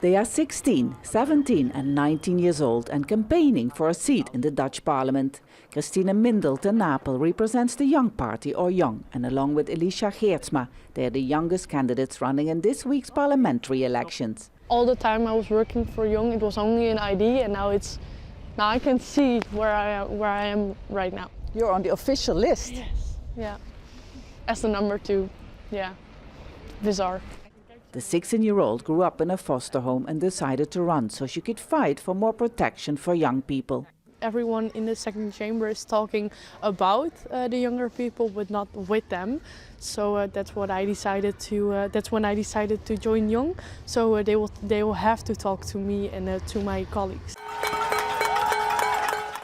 They are 16, 17 and 19 years old and campaigning for a seat in the Dutch parliament. CHRISTINEMINDEL te NAPEL represents the Young Party, or JONG, and along with Elisha Geertsma, they are the youngest candidates running in this week's parliamentary elections. All the time I was working for JONG, it was only an ID, and now I can see where I am right now. You're on the official list. Yes. Yeah. As the number 2. Yeah. Bizarre. The 16-year-old grew up in a foster home and decided to run so she could fight for more protection for young people. Everyone in the second chamber is talking about the younger people, but not with them. So that's what I decided to. That's when I decided to join JONG. So they will have to talk to me and to my colleagues.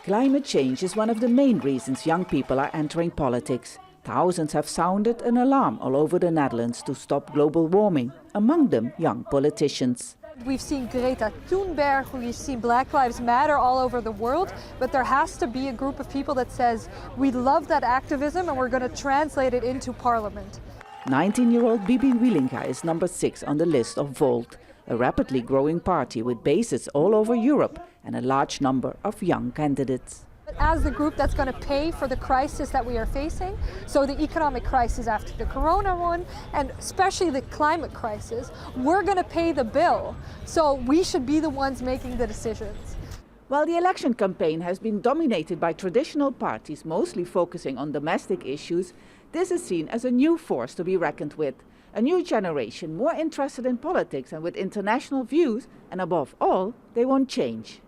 Climate change is one of the main reasons young people are entering politics. Thousands have sounded an alarm all over the Netherlands to stop global warming, among them young politicians. We've seen Greta Thunberg, we've seen Black Lives Matter all over the world, but there has to be a group of people that says, we love that activism and we're going to translate it into parliament. 19-year-old BIBI WIELINGA is number 6 on the list of VOLT, a rapidly growing party with bases all over Europe and a large number of young candidates. As the group that's going to pay for the crisis that we are facing, so the economic crisis after the corona one, and especially the climate crisis, we're going to pay the bill. So we should be the ones making the decisions. While the election campaign has been dominated by traditional parties, mostly focusing on domestic issues, this is seen as a new force to be reckoned with. A new generation more interested in politics and with international views, and above all, they want change.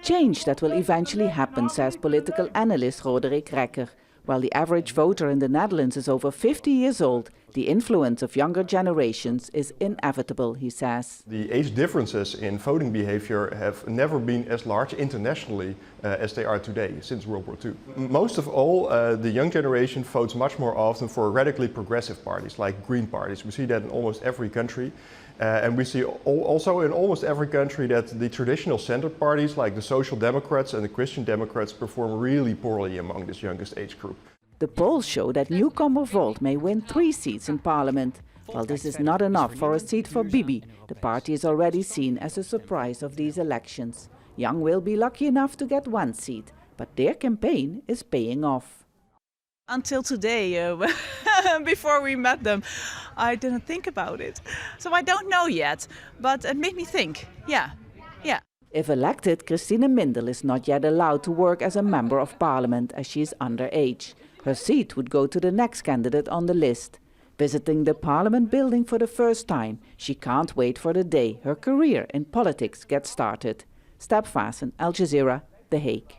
Change that will eventually happen, says political analyst RODERIK. While the average voter in the Netherlands is over 50 years old, the influence of younger generations is inevitable, he says. The age differences in voting behavior have never been as large internationally as they are today, since World War II. Most of all, the young generation votes much more often for radically progressive parties, like green parties. We see that in almost every country. And we see also in almost every country that the traditional center parties, like the Social Democrats and the Christian Democrats, perform really poorly among this youngest age group. The polls show that newcomer Volt may win 3 seats in parliament. While this is not enough for a seat for BIBI, the party is already seen as a surprise of these elections. Young will be lucky enough to get 1 seat, but their campaign is paying off. Until today, before we met them, I didn't think about it. So I don't know yet, but it made me think, yeah. If elected, CHRISTINEMINDEL is not yet allowed to work as a member of parliament as she is underage. Her seat would go to the next candidate on the list. Visiting the parliament building for the first time, she can't wait for the day her career in politics gets started. Vaessen, Jazeera, The Hague.